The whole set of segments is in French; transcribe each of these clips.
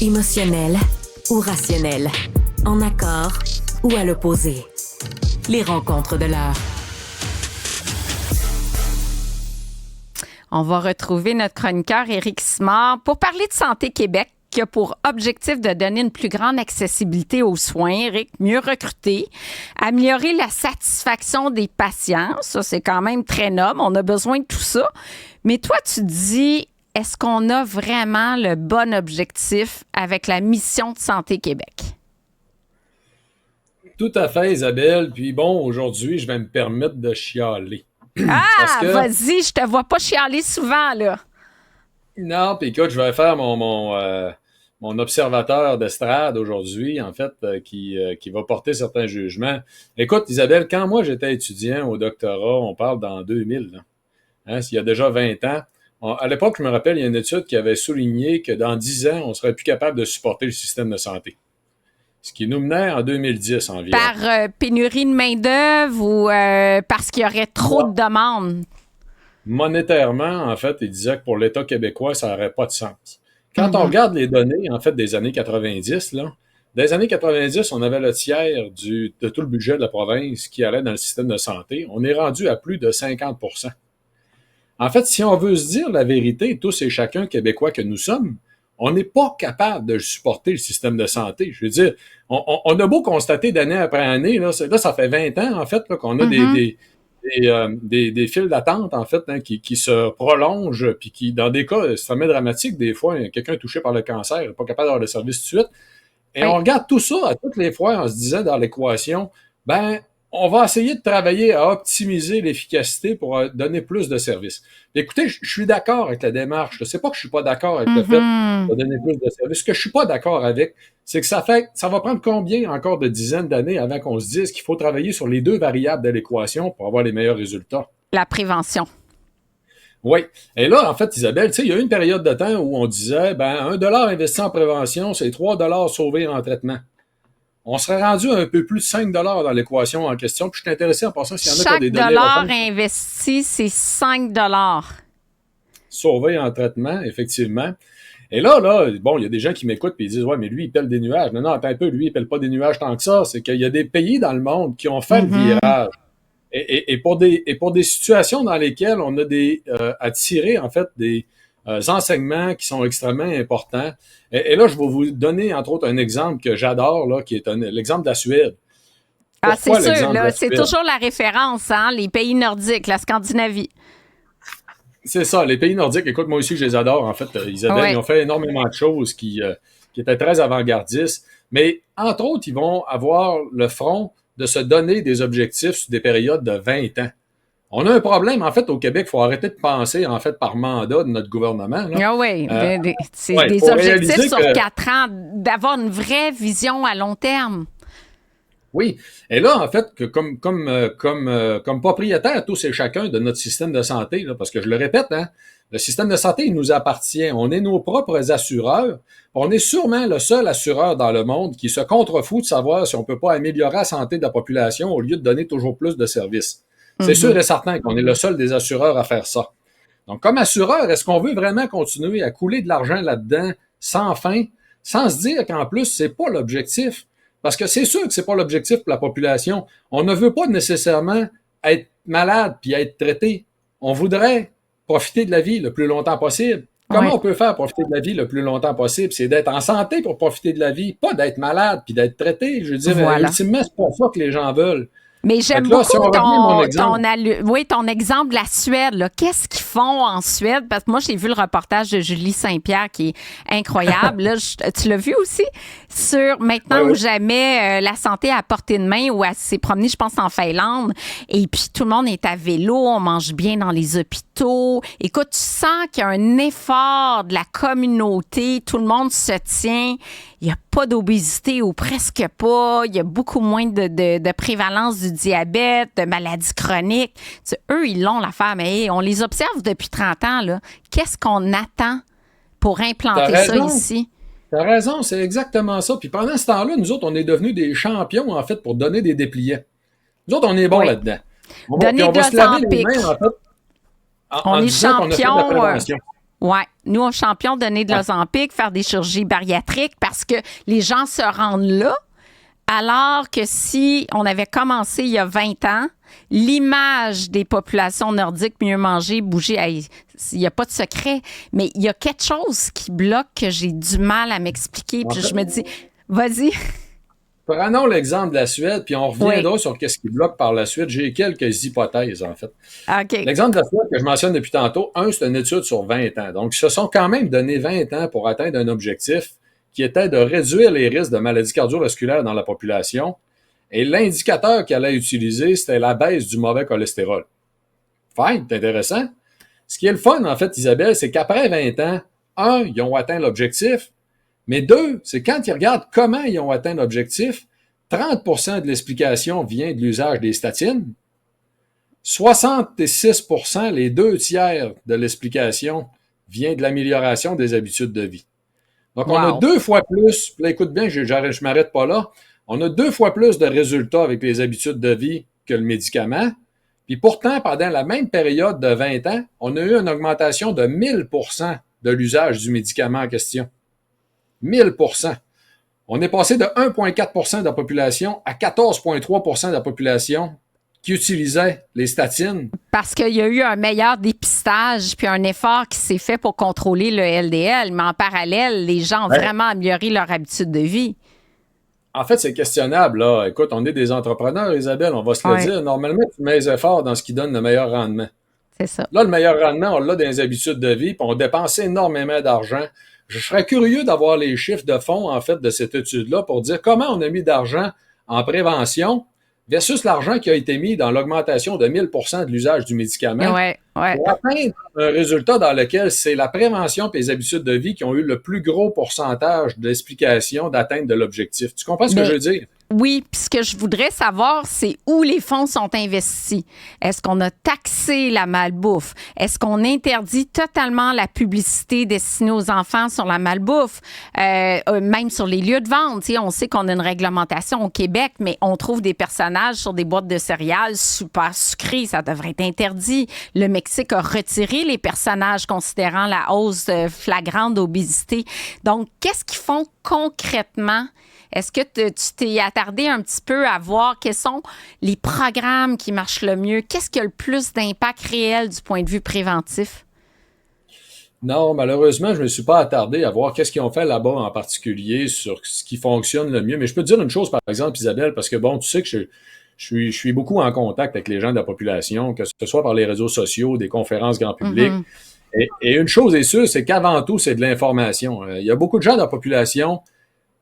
Émotionnel ou rationnel? En accord ou à l'opposé? Les rencontres de l'heure. On va retrouver notre chroniqueur Éric Simard pour parler de Santé Québec, qui a pour objectif de donner une plus grande accessibilité aux soins, Éric, mieux recruter, améliorer la satisfaction des patients. Ça, c'est quand même très noble. On a besoin de tout ça. Mais toi, tu dis, est-ce qu'on a vraiment le bon objectif avec la mission de Santé Québec? Tout à fait, Isabelle. Puis bon, aujourd'hui, je vais me permettre de chialer. Ah, vas-y, je te vois pas chialer souvent, là. Non, puis écoute, je vais faire mon observateur d'estrade aujourd'hui, en fait, qui va porter certains jugements. Écoute, Isabelle, quand moi j'étais étudiant au doctorat, on parle dans 2000, là, hein, il y a déjà 20 ans, à l'époque, je me rappelle, il y a une étude qui avait souligné que dans 10 ans, on serait plus capable de supporter le système de santé. Ce qui nous menait en 2010 environ. Par pénurie de main-d'œuvre ou parce qu'il y aurait trop de demandes? Monétairement, en fait, il disait que pour l'État québécois, ça n'aurait pas de sens. Quand on regarde les données, en fait, des années 90, là, dans les années 90, on avait le tiers de tout le budget de la province qui allait dans le système de santé. On est rendu à plus de 50%. En fait, si on veut se dire la vérité, tous et chacun Québécois que nous sommes, on n'est pas capable de supporter le système de santé. Je veux dire, on a beau constater d'année après année, là, ça fait 20 ans, en fait, là, qu'on a des files d'attente, en fait, hein, qui se prolongent, puis qui, dans des cas extrêmement dramatiques, des fois, quelqu'un est touché par le cancer, n'est pas capable d'avoir le service tout de suite. Et on regarde tout ça à toutes les fois en se disant dans l'équation, on va essayer de travailler à optimiser l'efficacité pour donner plus de services. Écoutez, je suis d'accord avec la démarche. C'est pas que je suis pas d'accord avec le fait de donner plus de services. Ce que je suis pas d'accord avec, c'est que ça va prendre combien encore de dizaines d'années avant qu'on se dise qu'il faut travailler sur les deux variables de l'équation pour avoir les meilleurs résultats. La prévention. Oui. Et là, en fait, Isabelle, tu sais, il y a eu une période de temps où on disait, $1 investi en prévention, c'est $3 sauvés en traitement. On serait rendu un peu plus de 5 $ dans l'équation en question. Puis je suis intéressé en passant s'il y en a qui ont des données. Chaque dollar investi, c'est 5 $ Sauvé en traitement, effectivement. Et là, bon, il y a des gens qui m'écoutent et ils disent, ouais, mais lui, il pèle des nuages. Non, attends un peu, lui, il pèle pas des nuages tant que ça. C'est qu'il y a des pays dans le monde qui ont fait le virage. Et pour des situations dans lesquelles on a à tirer, en fait, des enseignements qui sont extrêmement importants. Et là, je vais vous donner, entre autres, un exemple que j'adore, là, qui est l'exemple de la Suède. Pourquoi c'est sûr, là, c'est toujours la référence, hein, les pays nordiques, la Scandinavie. C'est ça, les pays nordiques, écoute, moi aussi, je les adore, en fait, Isabelle. Ils ont fait énormément de choses qui étaient très avant-gardistes. Mais, entre autres, ils vont avoir le front de se donner des objectifs sur des périodes de 20 ans. On a un problème, en fait, au Québec. Il faut arrêter de penser, en fait, par mandat de notre gouvernement. Là. Oui, c'est des objectifs sur 4 ans, d'avoir une vraie vision à long terme. Oui. Et là, en fait, que comme propriétaire, tous et chacun de notre système de santé, là, parce que je le répète, hein, le système de santé, il nous appartient. On est nos propres assureurs. On est sûrement le seul assureur dans le monde qui se contrefout de savoir si on peut pas améliorer la santé de la population au lieu de donner toujours plus de services. C'est sûr et certain qu'on est le seul des assureurs à faire ça. Donc, comme assureur, est-ce qu'on veut vraiment continuer à couler de l'argent là-dedans sans fin, sans se dire qu'en plus, c'est pas l'objectif? Parce que c'est sûr que c'est pas l'objectif pour la population. On ne veut pas nécessairement être malade puis être traité. On voudrait profiter de la vie le plus longtemps possible. Comment on peut faire profiter de la vie le plus longtemps possible? C'est d'être en santé pour profiter de la vie, pas d'être malade puis d'être traité. Je veux dire, ultimement, c'est pas ça que les gens veulent. Mais j'aime beaucoup ton exemple de la Suède. Là. Qu'est-ce qu'ils font en Suède? Parce que moi, j'ai vu le reportage de Julie Saint-Pierre qui est incroyable. Là, tu l'as vu aussi? Sur Maintenant ou jamais, la santé à portée de main, où elle s'est promenée, je pense, en Finlande. Et puis, tout le monde est à vélo, on mange bien dans les hôpitaux. Écoute, tu sens qu'il y a un effort de la communauté. Tout le monde se tient. Il n'y a pas d'obésité ou presque pas. Il y a beaucoup moins de prévalence du diabète, de maladies chroniques. Eux, ils l'ont l'affaire, mais on les observe depuis 30 ans. Là. Qu'est-ce qu'on attend pour implanter ça ici? T'as raison, c'est exactement ça. Puis pendant ce temps-là, nous autres, on est devenus des champions, en fait, pour donner des dépliants. Nous autres, on est bons là-dedans. Donner de l'Ozempic. On est champions. Ouais, nous, on champion de donner de l'Ozempic, faire des chirurgies bariatriques parce que les gens se rendent là, alors que si on avait commencé il y a 20 ans, l'image des populations nordiques, mieux manger, bouger, il n'y a pas de secret, mais il y a quelque chose qui bloque que j'ai du mal à m'expliquer. Puis je me dis, vas-y. Prenons l'exemple de la Suède, puis on reviendra sur qu'est-ce qui bloque par la suite. J'ai quelques hypothèses, en fait. Okay. L'exemple de la Suède que je mentionne depuis tantôt, c'est une étude sur 20 ans. Donc, ils se sont quand même donné 20 ans pour atteindre un objectif qui était de réduire les risques de maladies cardiovasculaires dans la population. Et l'indicateur qu'elle a utilisé, c'était la baisse du mauvais cholestérol. Fine, c'est intéressant. Ce qui est le fun, en fait, Isabelle, c'est qu'après 20 ans, ils ont atteint l'objectif. Mais 2, c'est quand ils regardent comment ils ont atteint l'objectif, 30% de l'explication vient de l'usage des statines, 66%, les 2 tiers de l'explication vient de l'amélioration des habitudes de vie. Donc, on a 2 fois plus, là, écoute bien, je m'arrête pas là, on a 2 fois plus de résultats avec les habitudes de vie que le médicament. Puis pourtant, pendant la même période de 20 ans, on a eu une augmentation de 1000% de l'usage du médicament en question. 1000%. On est passé de 1,4% de la population à 14,3% de la population qui utilisait les statines. Parce qu'il y a eu un meilleur dépistage puis un effort qui s'est fait pour contrôler le LDL, mais en parallèle, les gens ont vraiment amélioré leur habitude de vie. En fait, c'est questionnable, là. Écoute, on est des entrepreneurs, Isabelle, on va se le dire. Normalement, tu mets les efforts dans ce qui donne le meilleur rendement. C'est ça. Là, le meilleur rendement, on l'a dans les habitudes de vie, puis on dépense énormément d'argent. Je serais curieux d'avoir les chiffres de fond, en fait, de cette étude-là pour dire comment on a mis d'argent en prévention versus l'argent qui a été mis dans l'augmentation de 1000% de l'usage du médicament pour atteindre un résultat dans lequel c'est la prévention et les habitudes de vie qui ont eu le plus gros pourcentage d'explication d'atteinte de l'objectif. Tu comprends ce que je veux dire? Oui, puis ce que je voudrais savoir, c'est où les fonds sont investis. Est-ce qu'on a taxé la malbouffe? Est-ce qu'on interdit totalement la publicité destinée aux enfants sur la malbouffe? Même sur les lieux de vente. On sait qu'on a une réglementation au Québec, mais on trouve des personnages sur des boîtes de céréales super sucrées. Ça devrait être interdit. Le Mexique a retiré les personnages considérant la hausse flagrante d'obésité. Donc, qu'est-ce qu'ils font concrètement? Est-ce que tu t'es attardé un petit peu à voir quels sont les programmes qui marchent le mieux? Qu'est-ce qui a le plus d'impact réel du point de vue préventif? Non, malheureusement, je ne me suis pas attardé à voir qu'est-ce qu'ils ont fait là-bas en particulier sur ce qui fonctionne le mieux. Mais je peux te dire une chose, par exemple, Isabelle, parce que bon, tu sais que je suis beaucoup en contact avec les gens de la population, que ce soit par les réseaux sociaux, des conférences grand public. Mm-hmm. Et une chose est sûre, c'est qu'avant tout, c'est de l'information. Il y a beaucoup de gens de la population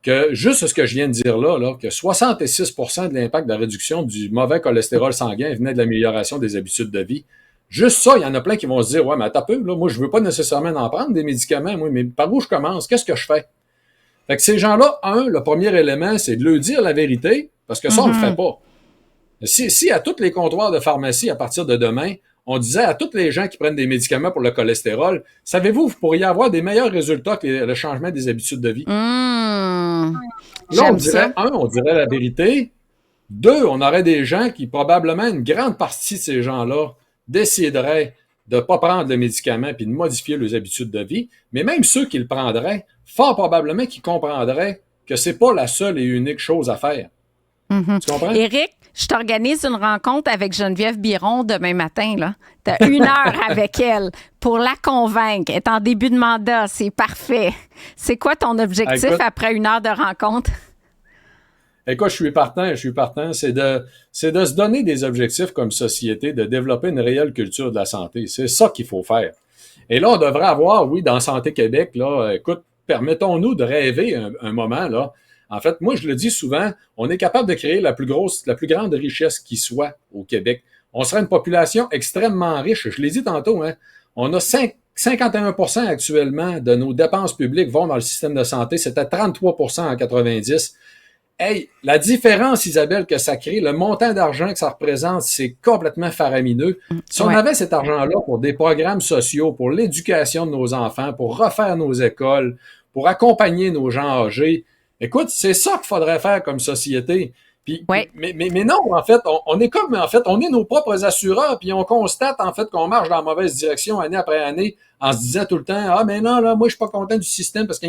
que, juste ce que je viens de dire là, que 66% de l'impact de la réduction du mauvais cholestérol sanguin venait de l'amélioration des habitudes de vie. Juste ça, il y en a plein qui vont se dire, ouais, mais attends un peu, là, moi, je veux pas nécessairement en prendre des médicaments, moi, mais par où je commence? Qu'est-ce que je fais? Fait que ces gens-là, le premier élément, c'est de leur dire la vérité, parce que ça, on le fait pas. Si à tous les comptoirs de pharmacie, à partir de demain, on disait à tous les gens qui prennent des médicaments pour le cholestérol, savez-vous, vous pourriez avoir des meilleurs résultats que le changement des habitudes de vie. Là, on dirait, on dirait la vérité. 2, on aurait des gens qui, probablement, une grande partie de ces gens-là, décideraient de ne pas prendre le médicament puis de modifier leurs habitudes de vie. Mais même ceux qui le prendraient, fort probablement qu'ils comprendraient que c'est pas la seule et unique chose à faire. Mm-hmm. Tu comprends? Éric, je t'organise une rencontre avec Geneviève Biron demain matin. Tu as 1 heure avec elle pour la convaincre. Elle est en début de mandat, c'est parfait. C'est quoi ton objectif après 1 heure de rencontre? Écoute, je suis partant. C'est de se donner des objectifs comme société, de développer une réelle culture de la santé. C'est ça qu'il faut faire. Et là, on devrait avoir, oui, dans Santé Québec, là, écoute, permettons-nous de rêver un moment, là. En fait, moi, je le dis souvent, on est capable de créer la plus grande richesse qui soit au Québec. On serait une population extrêmement riche. Je l'ai dit tantôt, hein. On a 51% actuellement de nos dépenses publiques vont dans le système de santé. C'était 33% en 90. Hey, la différence, Isabelle, que ça crée, le montant d'argent que ça représente, c'est complètement faramineux. Si on avait cet argent-là pour des programmes sociaux, pour l'éducation de nos enfants, pour refaire nos écoles, pour accompagner nos gens âgés, écoute, c'est ça qu'il faudrait faire comme société. Mais non, en fait, on est comme, en fait, on est nos propres assureurs, puis on constate, en fait, qu'on marche dans la mauvaise direction année après année, en se disant tout le temps, ah, mais non, là, moi, je suis pas content du système, parce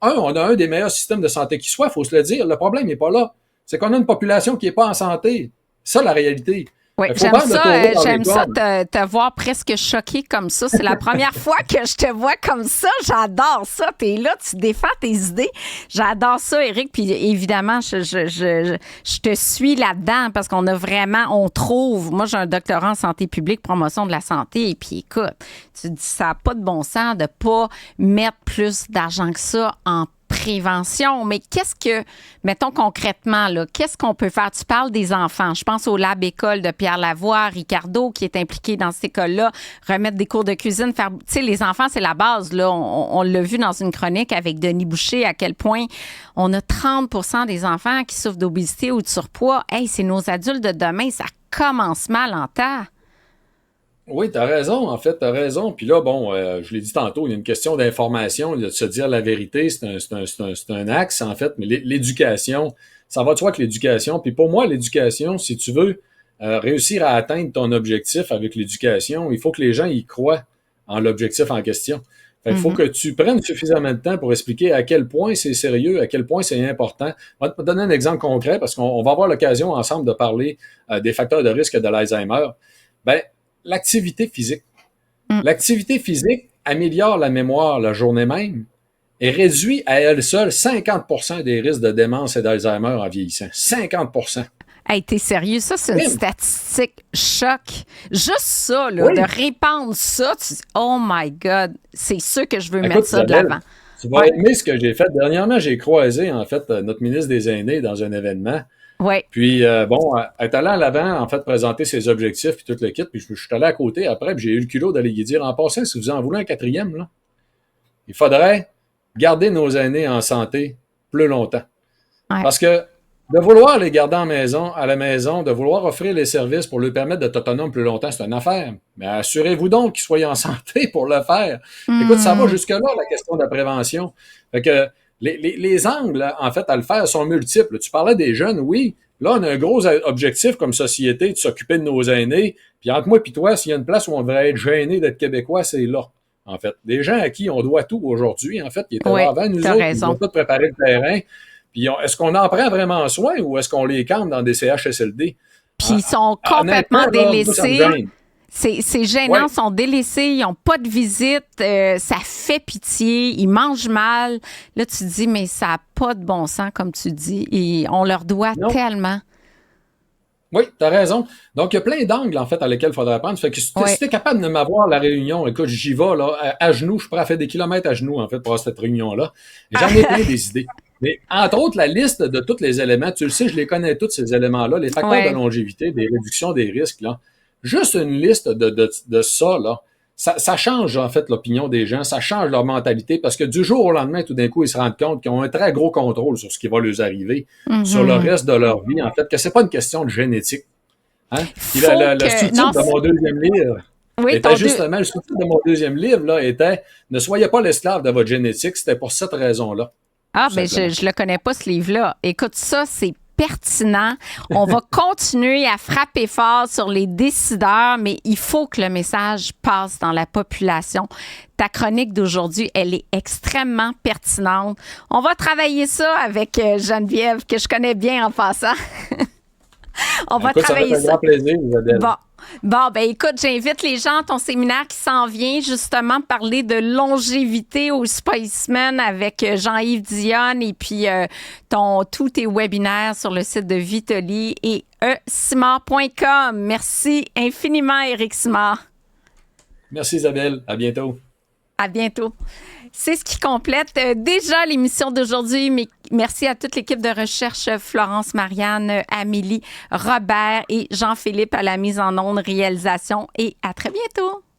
on a un des meilleurs systèmes de santé qui soit, faut se le dire. Le problème n'est pas là. C'est qu'on a une population qui est pas en santé. Ça, la réalité. Oui, j'aime ça te voir presque choqué comme ça. C'est la première fois que je te vois comme ça. J'adore ça. Tu es là, tu défends tes idées. J'adore ça, Éric. Puis évidemment, je te suis là-dedans parce qu'on a vraiment, on trouve, moi j'ai un doctorat en santé publique, promotion de la santé. Et puis écoute, tu dis ça n'a pas de bon sens de pas mettre plus d'argent que ça en prévention, mais qu'est-ce que, mettons concrètement, là, qu'est-ce qu'on peut faire? Tu parles des enfants. Je pense au Lab École de Pierre Lavoie, Ricardo, qui est impliqué dans cette école-là, remettre des cours de cuisine, faire, tu sais, les enfants, c'est la base, là. On l'a vu dans une chronique avec Denis Boucher, à quel point on a 30% des enfants qui souffrent d'obésité ou de surpoids. Hey, c'est nos adultes de demain, ça commence mal en temps. Oui, t'as raison, en fait, t'as raison. Puis là, bon, je l'ai dit tantôt, il y a une question d'information, de se dire la vérité, c'est un axe, en fait, mais l'éducation, ça va de soi que l'éducation. Puis pour moi, l'éducation, si tu veux réussir à atteindre ton objectif avec l'éducation, il faut que les gens y croient en l'objectif en question. Fait qu'il faut que tu prennes suffisamment de temps pour expliquer à quel point c'est sérieux, à quel point c'est important. On va te donner un exemple concret parce qu'on va avoir l'occasion ensemble de parler des facteurs de risque de l'Alzheimer. Ben, l'activité physique. L'activité physique améliore la mémoire la journée même et réduit à elle seule 50% des risques de démence et d'Alzheimer en vieillissant. 50%. Hey, t'es sérieux? Ça, c'est une statistique choc. Juste ça, là, de répandre ça, tu dis, oh my God, c'est sûr que je veux mettre ça de l'avant. Tu vas aimer ce que j'ai fait. Dernièrement, j'ai croisé, en fait, notre ministre des Aînés dans un événement. Oui. Puis, bon, elle est allée à l'avant, en fait, présenter ses objectifs puis tout le kit. Puis, je suis allé à côté après, puis j'ai eu le culot d'aller lui dire, en passant, si vous en voulez un quatrième, là, il faudrait garder nos aînés en santé plus longtemps. Ouais. Parce que de vouloir les garder à la maison, de vouloir offrir les services pour leur permettre d'être autonomes plus longtemps, c'est une affaire. Mais assurez-vous donc qu'ils soient en santé pour le faire. Écoute, ça va jusque-là, la question de la prévention. Fait que les angles, en fait, à le faire sont multiples. Tu parlais des jeunes, oui. Là, on a un gros objectif comme société de s'occuper de nos aînés. Puis entre moi et toi, s'il y a une place où on devrait être gêné d'être Québécois, c'est là, en fait. Des gens à qui on doit tout aujourd'hui, en fait, qui étaient là avant nous autres, qui ont tout préparé le terrain. Puis est-ce qu'on en prend vraiment soin ou est-ce qu'on les campe dans des CHSLD? Puis ils sont complètement délaissés. Ces gênants sont délaissés, ils n'ont pas de visite, ça fait pitié, ils mangent mal. Là, tu te dis, mais ça n'a pas de bon sens, comme tu dis, et on leur doit tellement. Oui, tu as raison. Donc, il y a plein d'angles, en fait, à lesquels il faudrait prendre. Fait que si tu es capable de m'avoir la réunion, écoute, j'y vais, là, à genoux, je suis prêt à faire des kilomètres à genoux, en fait, pour avoir cette réunion-là. J'en ai plein des idées. Mais entre autres, la liste de tous les éléments, tu le sais, je les connais tous ces éléments-là, les facteurs de longévité, des réductions des risques, là. Juste une liste de ça, là, ça change, en fait, l'opinion des gens, ça change leur mentalité, parce que du jour au lendemain, tout d'un coup, ils se rendent compte qu'ils ont un très gros contrôle sur ce qui va leur arriver, sur le reste de leur vie, en fait, que c'est pas une question de génétique. Hein? Puis le sous-titre de mon deuxième livre était justement, le sous-titre de mon deuxième livre, là, était « Ne soyez pas l'esclave de votre génétique », c'était pour cette raison-là. Ah, bien, je le connais pas, ce livre-là. Écoute, ça, c'est pertinent. On va continuer à frapper fort sur les décideurs, mais il faut que le message passe dans la population. Ta chronique d'aujourd'hui, elle est extrêmement pertinente. On va travailler ça avec Geneviève, que je connais bien en passant. On va travailler ça. Ça fait un grand plaisir, Isabelle. Bon, ben écoute, j'invite les gens à ton séminaire qui s'en vient, justement, parler de longévité au Spiceman avec Jean-Yves Dionne et puis tous tes webinaires sur le site de Vitoli et simard.com. Merci infiniment, Éric Simard. Merci, Isabelle. À bientôt. À bientôt. C'est ce qui complète déjà l'émission d'aujourd'hui. Mais merci à toute l'équipe de recherche, Florence, Marianne, Amélie, Robert et Jean-Philippe à la mise en onde, réalisation. Et à très bientôt.